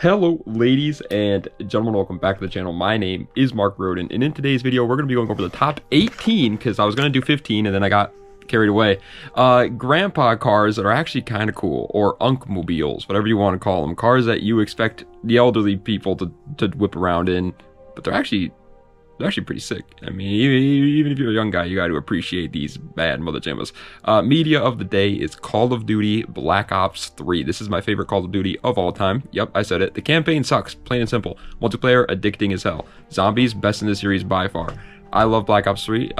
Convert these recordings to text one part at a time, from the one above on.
Hello ladies and gentlemen, welcome back to the channel. My name is Mark Roden, and in today's video we're going to be going over the top 18, because I was going to do 15 and then I got carried away, grandpa cars that are actually kind of cool, or unkmobiles, whatever you want to call them. Cars that you expect the elderly people to whip around in, but they're actually pretty sick. I mean, even if you're a young guy, you got to appreciate these bad mother jammers. Media of the day is Call of Duty Black Ops 3. This is my favorite Call of Duty of all time. Yep, I said it. The campaign sucks, plain and simple. Multiplayer, addicting as hell. Zombies, best in the series by far. I love Black Ops 3.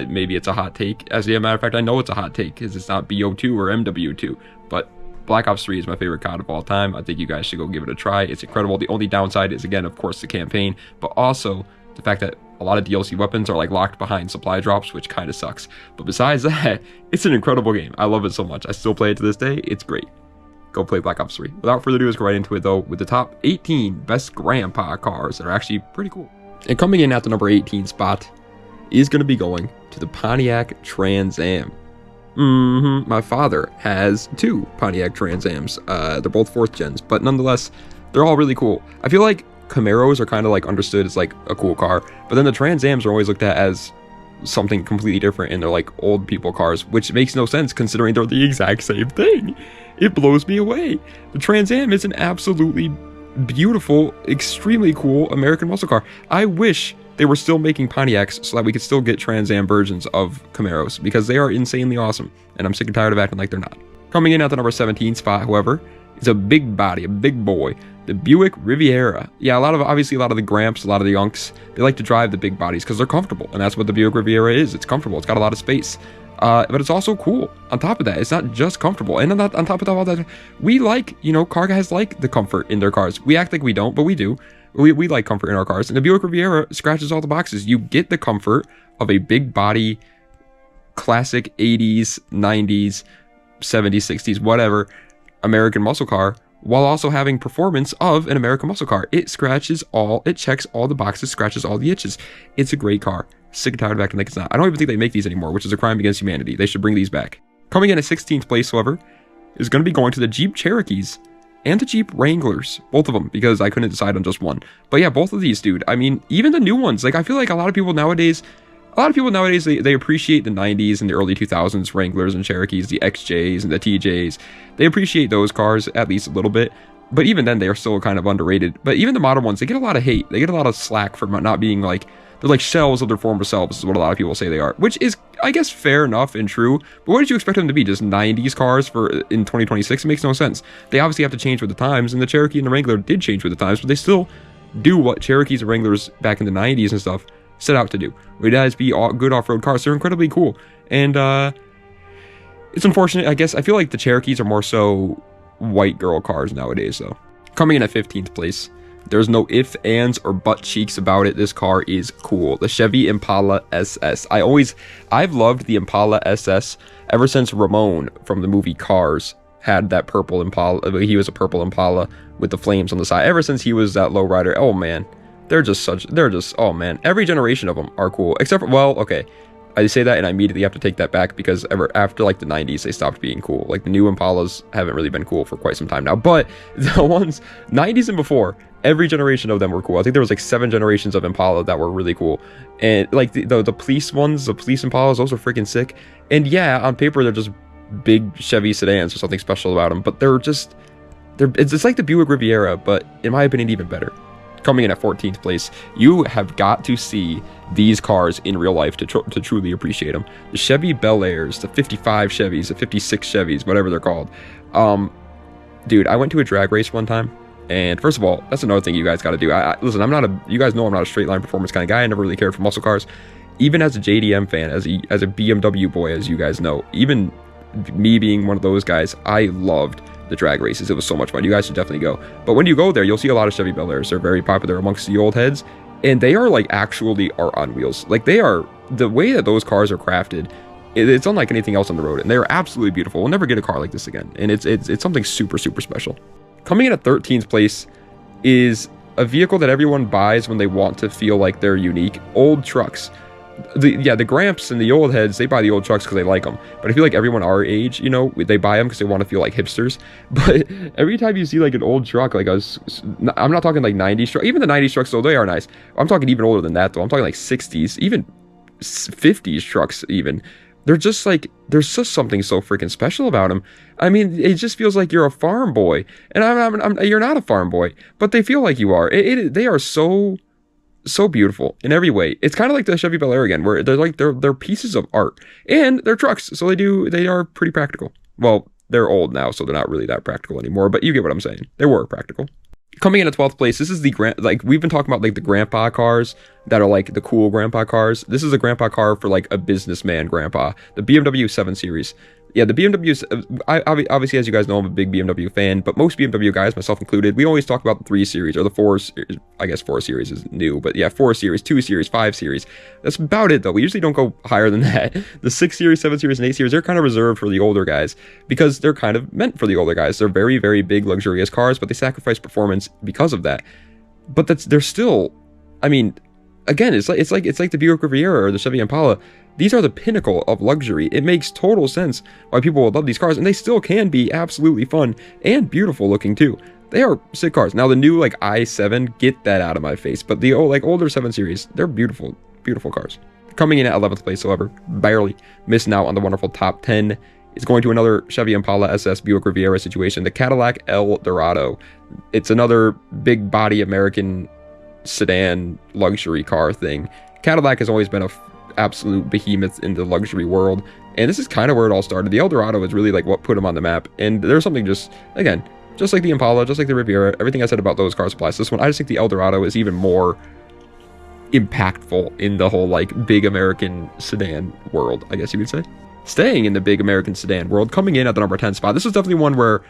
Maybe it's a hot take. As a matter of fact, I know it's a hot take because it's not BO2 or MW2. But Black Ops 3 is my favorite COD of all time. I think you guys should go give it a try. It's incredible. The only downside is, again, of course, the campaign, but also the fact that a lot of DLC weapons are like locked behind supply drops, which kind of sucks. But besides that, it's an incredible game. I love it so much. I still play it to this day. It's great. Go play Black Ops 3. Without further ado, let's go right into it though with the top 18 best grandpa cars that are actually pretty cool. And coming in at the number 18 spot is going to be going to the Pontiac Trans Am. My father has two Pontiac Trans Ams. They're both 4th gens, but nonetheless, they're all really cool. I feel like Camaros are kind of like understood as like a cool car, but then the Trans Ams are always looked at as something completely different, and they're like old people cars, which makes no sense considering they're the exact same thing. It blows me away. The Trans Am is an absolutely beautiful, extremely cool American muscle car. I wish they were still making Pontiacs so that we could still get Trans Am versions of Camaros, because they are insanely awesome, and I'm sick and tired of acting like they're not. Coming in at the number 17 spot, however, is a big body, a big boy, the Buick Riviera. Yeah, obviously a lot of the Gramps, a lot of the Unks, they like to drive the big bodies because they're comfortable, and that's what the Buick Riviera is. It's comfortable. It's got a lot of space, but it's also cool. On top of that, it's not just comfortable, and on top of all that, we like, car guys like the comfort in their cars. We act like we don't, but we do. We like comfort in our cars, and the Buick Riviera scratches all the boxes. You get the comfort of a big body, classic 80s, 90s, 70s, 60s, whatever, American muscle car, while also having performance of an American muscle car. It checks all the boxes, scratches all the itches. It's a great car. Sick and tired of acting like it's not. I don't even think they make these anymore, which is a crime against humanity. They should bring these back. Coming in at 16th place, however, is going to be going to the Jeep Cherokees and the Jeep Wranglers. Both of them, because I couldn't decide on just one. But yeah, both of these, dude. I mean, even the new ones. Like, I feel like a lot of people nowadays, they appreciate the 90s and the early 2000s Wranglers and Cherokees, the XJs and the TJs. They appreciate those cars at least a little bit, but even then they are still kind of underrated. But even the modern ones, they get a lot of hate. They get a lot of slack for not being like, they're like shells of their former selves, is what a lot of people say they are, which is, I guess, fair enough and true. But what did you expect them to be? Just 90s cars in 2026? It makes no sense. They obviously have to change with the times, and the Cherokee and the Wrangler did change with the times, but they still do what Cherokees and Wranglers back in the 90s and stuff set out to do. It has be good off-road cars. They're incredibly cool, and it's unfortunate. I guess I feel like the Cherokees are more so white girl cars nowadays, though. Coming in at 15th place, there's no ifs, ands, or butt cheeks about it. This car is cool. The Chevy Impala SS. I've loved the Impala SS ever since Ramon from the movie Cars had that purple Impala. He was a purple Impala with the flames on the side. Ever since he was that lowrider, oh man. Oh man, every generation of them are cool, except for, well, okay, I say that and I immediately have to take that back, because after like the 90s, they stopped being cool. Like the new Impalas haven't really been cool for quite some time now, but the ones 90s and before, every generation of them were cool. I think there was like 7 generations of Impala that were really cool, and like the police ones, the police Impalas, those are freaking sick. And yeah, on paper they're just big Chevy sedans or something special about them, but it's like the Buick Riviera, but in my opinion even better. Coming in at 14th place, you have got to see these cars in real life to truly appreciate them. The Chevy Bel Airs, the 55 Chevys, the 56 Chevys, whatever they're called. Dude, I went to a drag race one time, and first of all, that's another thing you guys got to do. Listen, you guys know I'm not a straight line performance kind of guy. I never really cared for muscle cars. Even as a JDM fan, as a BMW boy, as you guys know, even me being one of those guys, I loved the drag races. It was so much fun. You guys should definitely go. But when you go there, you'll see a lot of Chevy Bel Airs. They're very popular amongst the old heads, and they are like actually are on wheels. Like they are, the way that those cars are crafted, it's unlike anything else on the road, and they're absolutely beautiful. We'll never get a car like this again, and it's something super special. Coming in at 13th place is a vehicle that everyone buys when they want to feel like they're unique. Old trucks. the Gramps and the old heads, they buy the old trucks because they like them. But I feel like everyone our age, you know, they buy them because they want to feel like hipsters. But every time you see like an old truck, like I'm not talking like 90s truck, even the 90s trucks, though, they are nice. I'm talking even older than that, though. I'm talking like 60s, even 50s trucks, even. They're just like, there's just something so freaking special about them. I mean, it just feels like you're a farm boy. And you're not a farm boy, but they feel like you are. They are so beautiful in every way. It's kind of like the Chevy Bel Air again, where they're pieces of art, and they're trucks, so they are pretty practical. Well, they're old now, so they're not really that practical anymore, but you get what I'm saying. They were practical. Coming in at 12th place, this is like we've been talking about like the grandpa cars that are like the cool grandpa cars. This is a grandpa car for like a businessman grandpa, the BMW 7 Series. Yeah, the BMWs, obviously, as you guys know, I'm a big BMW fan, but most BMW guys, myself included, we always talk about the 3 Series, or the 4 Series. I guess 4 Series is new, but yeah, 4 Series, 2 Series, 5 Series. That's about it, though. We usually don't go higher than that. The 6 Series, 7 Series, and 8 Series, they're kind of reserved for the older guys, because they're kind of meant for the older guys. They're very, very big, luxurious cars, but they sacrifice performance because of that. But they're still, I mean, again, it's like the Buick Riviera or the Chevy Impala. These are the pinnacle of luxury. It makes total sense why people would love these cars, and they still can be absolutely fun and beautiful looking too. They are sick cars. Now the new like i7, get that out of my face, but the older 7 Series, they're beautiful, beautiful cars. Coming in at 11th place, however, barely missing out on the wonderful top 10, is going to another Chevy Impala SS Buick Riviera situation, the Cadillac El Dorado. It's another big body American sedan luxury car thing. Cadillac has always been a absolute behemoth in the luxury world, and this is kind of where it all started. The El Dorado is really like what put them on the map, and there's something just like the Impala, just like the Riviera, everything I said about those cars applies to this one. I just think the El Dorado is even more impactful in the whole like big American sedan world, I guess you would say. Staying in the big American sedan world, coming in at the number 10 spot, this is definitely one where,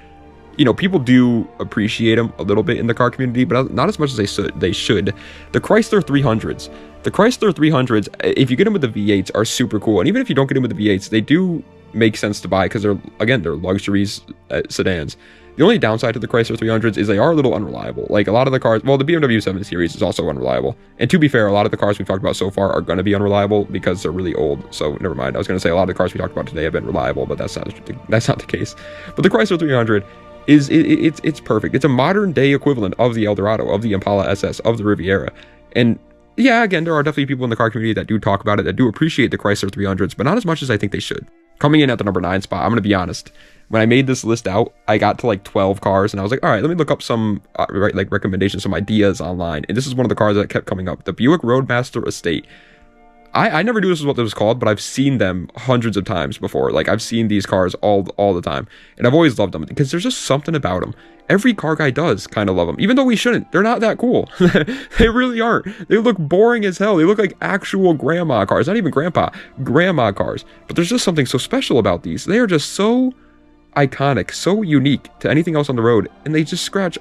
you know, people do appreciate them a little bit in the car community, but not as much as they should. The Chrysler 300s. The Chrysler 300s, if you get them with the V8s, are super cool. And even if you don't get them with the V8s, they do make sense to buy because they're luxuries sedans. The only downside to the Chrysler 300s is they are a little unreliable. Like a lot of the cars, well, the BMW 7 Series is also unreliable. And to be fair, a lot of the cars we've talked about so far are going to be unreliable because they're really old. So never mind. I was going to say a lot of the cars we talked about today have been reliable, but that's not the case. But the Chrysler 300 it's perfect. It's a modern day equivalent of the El Dorado, of the Impala SS, of the Riviera. And yeah, again, there are definitely people in the car community that do talk about it, that do appreciate the Chrysler 300s, but not as much as I think they should. Coming in at the number 9 spot, I'm going to be honest. When I made this list out, I got to like 12 cars, and I was like, all right, let me look up some recommendations, some ideas online. And this is one of the cars that kept coming up, the Buick Roadmaster Estate. I never knew this was what it was called, but I've seen them hundreds of times before. Like, I've seen these cars all the time, and I've always loved them because there's just something about them. Every car guy does kind of love them, even though we shouldn't. They're not that cool. They really aren't. They look boring as hell. They look like actual grandma cars, not even grandma cars. But there's just something so special about these. They are just so iconic, so unique to anything else on the road, and they just scratch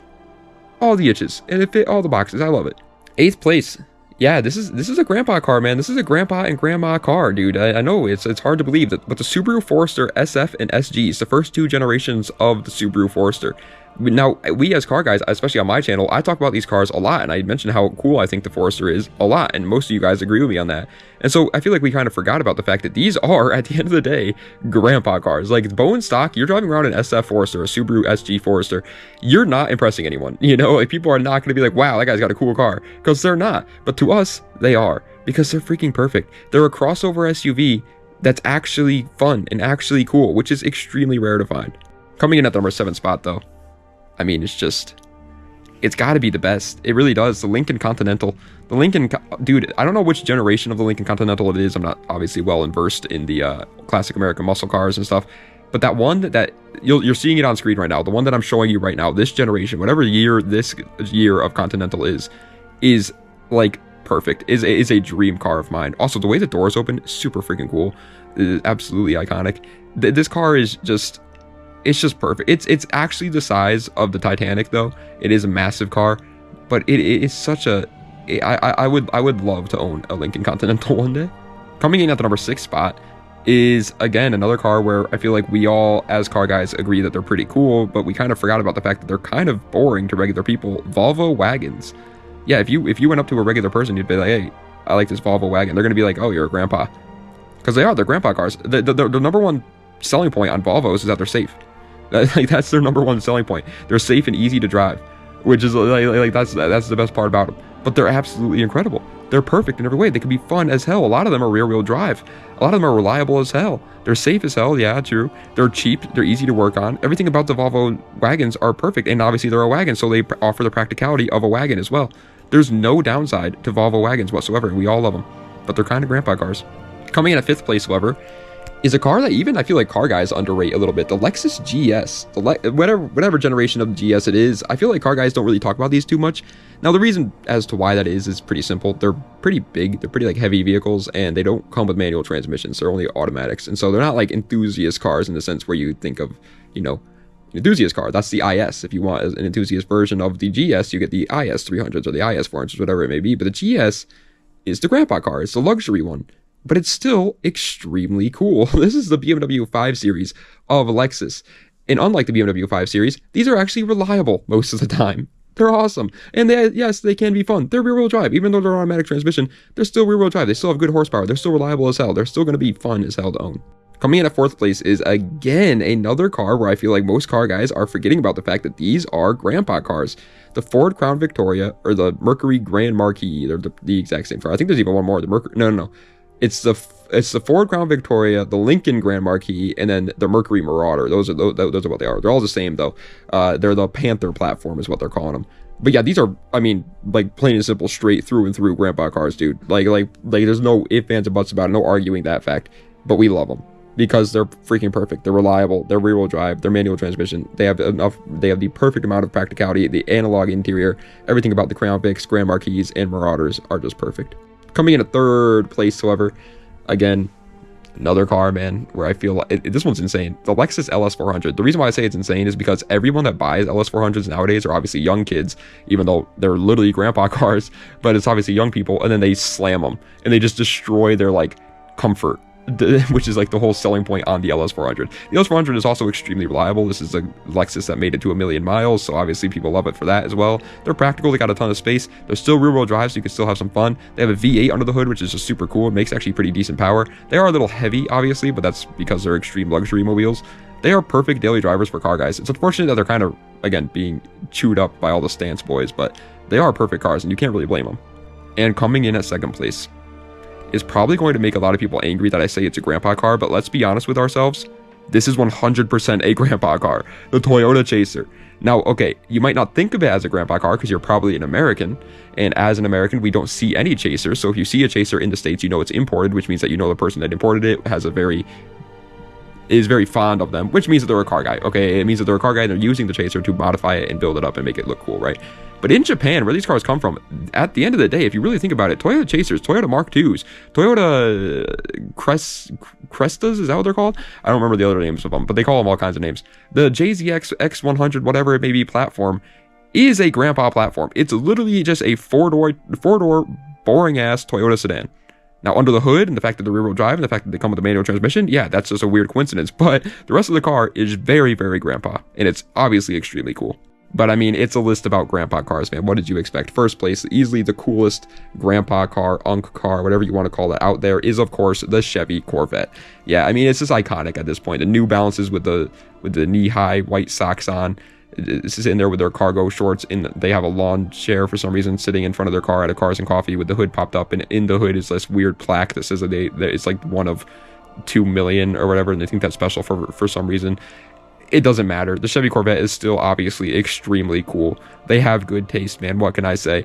all the itches, and it fit all the boxes. I love it. 8th place. Yeah, this is a grandpa car, man. This is a grandpa and grandma car, dude. I know it's hard to believe that, but the Subaru Forester SF and SG is the first 2 generations of the Subaru Forester. Now, we as car guys, especially on my channel, I talk about these cars a lot, and I mentioned how cool I think the Forester is a lot, and most of you guys agree with me on that. And so I feel like we kind of forgot about the fact that these are, at the end of the day, grandpa cars. Like, bone stock, you're driving around an SF Forester, a Subaru SG Forester, you're not impressing anyone. You know, like, people are not going to be like, wow, that guy's got a cool car, because they're not. But to us, they are, because they're freaking perfect. They're a crossover SUV that's actually fun and actually cool, which is extremely rare to find. Coming in at the number 7 spot, though, I mean, it's got to be the best. It really does. The Lincoln Continental. The Lincoln, dude, I don't know which generation of the Lincoln Continental it is. I'm not obviously well versed in the classic American muscle cars and stuff. But that one that you're seeing it on screen right now, the one that I'm showing you right now, this generation, whatever year this year of Continental is like perfect. Is a dream car of mine. Also, the way the doors open, super freaking cool. It is absolutely iconic. This car is just... It's just perfect. It's actually the size of the Titanic, though. It is a massive car, but it is such a... I would love to own a Lincoln Continental one day. Coming in at the number 6 spot is, again, another car where I feel like we all, as car guys, agree that they're pretty cool, but we kind of forgot about the fact that they're kind of boring to regular people. Volvo wagons. Yeah, if you went up to a regular person, you'd be like, hey, I like this Volvo wagon. They're going to be like, oh, you're a grandpa. Because they're grandpa cars. The number one selling point on Volvos is that they're safe. That's their number one selling point. They're safe and easy to drive, which is that's the best part about them. But they're absolutely incredible. They're perfect in every way. They can be fun as hell. A lot of them are rear-wheel drive. A lot of them are reliable as hell. They're safe as hell. Yeah, true. They're cheap. They're easy to work on. Everything about the Volvo wagons are perfect. And obviously they're a wagon, so they offer the practicality of a wagon as well. There's no downside to Volvo wagons whatsoever, and we all love them. But they're kind of grandpa cars. Coming in at 5th place, however, is a car that even I feel like car guys underrate a little bit. The Lexus GS. Whatever generation of the GS it is, I feel like car guys don't really talk about these too much. Now, the reason as to why that is pretty simple. They're pretty big. They're pretty like heavy vehicles, and they don't come with manual transmissions. They're only automatics. And so they're not like enthusiast cars in the sense where you think of, you know, an enthusiast car. That's the IS. If you want an enthusiast version of the GS, you get the IS 300s or the IS 400s, whatever it may be. But the GS is the grandpa car. It's the luxury one. But it's still extremely cool. This is the BMW 5 Series of Lexus. And unlike the BMW 5 Series, these are actually reliable most of the time. They're awesome. And yes, they can be fun. They're rear-wheel drive. Even though they're automatic transmission, they're still rear-wheel drive. They still have good horsepower. They're still reliable as hell. They're still going to be fun as hell to own. Coming in at 4th place is, again, another car where I feel like most car guys are forgetting about the fact that these are grandpa cars. The Ford Crown Victoria, or the Mercury Grand Marquis. They're the exact same car. I think there's even one more. The Mercury... No. It's the Ford Crown Victoria, the Lincoln Grand Marquis, and then the Mercury Marauder. Those are what they are. They're all the same though. They're the Panther platform is what they're calling them. But yeah, these are, I mean, like plain and simple, straight through and through grandpa cars, dude. Like there's no ifs, ands, and buts about it. No arguing that fact. But we love them because they're freaking perfect. They're reliable. They're rear-wheel drive. They're manual transmission. They have the perfect amount of practicality. The analog interior. Everything about the Crown Vics, Grand Marquis, and Marauders are just perfect. Coming in at 3rd place, however, again, another car, man, where I feel like this one's insane. The Lexus LS400. The reason why I say it's insane is because everyone that buys LS400s nowadays are obviously young kids, even though they're literally grandpa cars, but it's obviously young people, and then they slam them, and they just destroy their, like, comfort, which is like the whole selling point on the LS400. The LS400 is also extremely reliable. This is a Lexus that made it to 1 million miles, so obviously people love it for that as well. They're practical. They got a ton of space. They're still rear-wheel drive, so you can still have some fun. They have a V8 under the hood, which is just super cool. It makes actually pretty decent power. They are a little heavy, obviously, but that's because they're extreme luxury mobiles. They are perfect daily drivers for car guys. It's unfortunate that they're kind of, again, being chewed up by all the stance boys, but they are perfect cars, and you can't really blame them. And coming in at 2nd place is probably going to make a lot of people angry that I say it's a grandpa car, but let's be honest with ourselves. This is 100% a grandpa car, the Toyota Chaser. Now, okay, you might not think of it as a grandpa car because you're probably an American, and as an American, we don't see any Chasers, so if you see a Chaser in the States, you know it's imported, which means that you know the person that imported it is very fond of them, which means that they're a car guy, okay? It means that they're a car guy and they're using the Chaser to modify it and build it up and make it look cool, right? But in Japan, where these cars come from, at the end of the day, if you really think about it, Toyota Chasers, Toyota Mark IIs, Toyota Crestas, is that what they're called? I don't remember the other names of them, but they call them all kinds of names. The JZX X100, whatever it may be, platform is a grandpa platform. It's literally just a four-door, boring-ass Toyota sedan. Now, under the hood, and the fact that they're rear-wheel drive, and the fact that they come with a manual transmission, yeah, that's just a weird coincidence. But the rest of the car is very, very grandpa, and it's obviously extremely cool. But I mean, it's a list about grandpa cars, man. What did you expect? First place, easily the coolest grandpa car, unk car, whatever you want to call it out there, is of course the Chevy Corvette. Yeah, I mean, it's just iconic at this point. The New Balances with the knee-high white socks on. This is in there with their cargo shorts, and they have a lawn chair for some reason sitting in front of their car at a Cars and Coffee with the hood popped up, and in the hood is this weird plaque that says that it's like one of 2 million or whatever, and they think that's special for some reason. It doesn't matter. The Chevy Corvette is still obviously extremely cool. They have good taste, man. What can I say?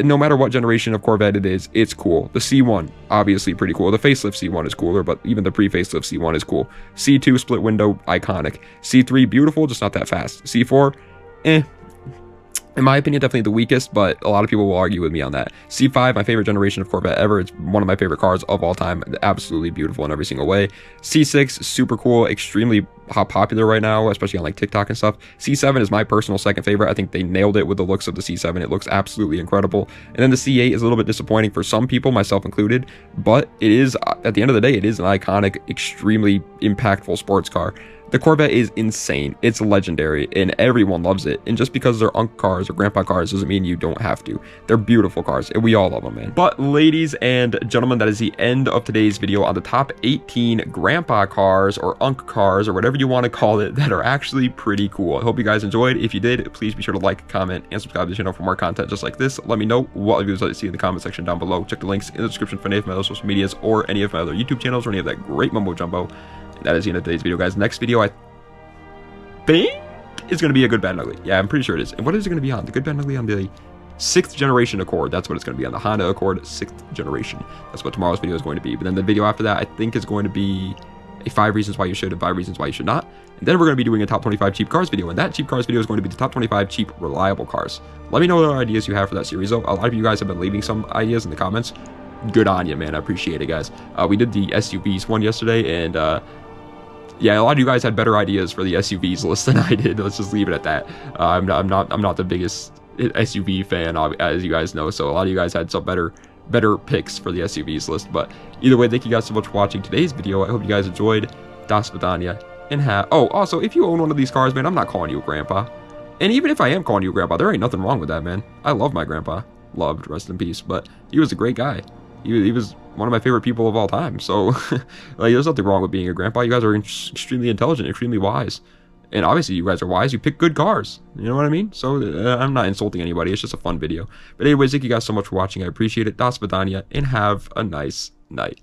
No matter what generation of Corvette it is, it's cool. The C1, obviously pretty cool. The facelift C1 is cooler, but even the pre-facelift C1 is cool. C2, split window, iconic. C3, beautiful, just not that fast. C4, in my opinion, definitely the weakest, but a lot of people will argue with me on that. C5, my favorite generation of Corvette ever. It's one of my favorite cars of all time. Absolutely beautiful in every single way. C6, super cool, extremely popular right now, especially on like TikTok and stuff. C7 is my personal second favorite. I think they nailed it with the looks of the C7. It looks absolutely incredible. And then the C8 is a little bit disappointing for some people, myself included, but it is, at the end of the day, it is an iconic, extremely impactful sports car. The Corvette is insane. It's legendary, and everyone loves it. And just because they're uncle cars or grandpa cars doesn't mean you don't have to. They're beautiful cars, and we all love them, man. But ladies and gentlemen, that is the end of today's video on the top 18 grandpa cars or uncle cars or whatever you want to call it that are actually pretty cool. I hope you guys enjoyed. If you did, please be sure to like, comment, and subscribe to the channel for more content just like this. Let me know what videos you'd like to see in the comment section down below. Check the links in the description for any of my other social medias or any of my other YouTube channels or any of that great mumbo jumbo. And that is the end of today's video, guys. Next video, I think it's going to be a good, bad, and ugly. Yeah, I'm pretty sure it is. And what is it going to be on? The good, bad, and ugly on the 6th generation Accord. That's what it's going to be on the Honda Accord 6th generation. That's what tomorrow's video is going to be. But then the video after that, I think, is going to be a 5 reasons why you should and 5 reasons why you should not. And then we're going to be doing a top 25 cheap cars video. And that cheap cars video is going to be the top 25 cheap reliable cars. Let me know what other ideas you have for that series, though. A lot of you guys have been leaving some ideas in the comments. Good on you, man. I appreciate it, guys. We did the SUVs one yesterday, and yeah, a lot of you guys had better ideas for the SUVs list than I did. Let's just leave it at that. I'm not the biggest SUV fan, as you guys know. So a lot of you guys had some better picks for the SUVs list. But either way, thank you guys so much for watching today's video. I hope you guys enjoyed. Das Vidania. And also, if you own one of these cars, man, I'm not calling you a grandpa. And even if I am calling you a grandpa, there ain't nothing wrong with that, man. I love my grandpa. Loved, rest in peace. But he was a great guy. He was one of my favorite people of all time. So, like, there's nothing wrong with being a grandpa. You guys are extremely intelligent, extremely wise. And obviously, you guys are wise. You pick good cars. You know what I mean? So, I'm not insulting anybody. It's just a fun video. But anyways, thank you guys so much for watching. I appreciate it. Das Vidania, and have a nice night.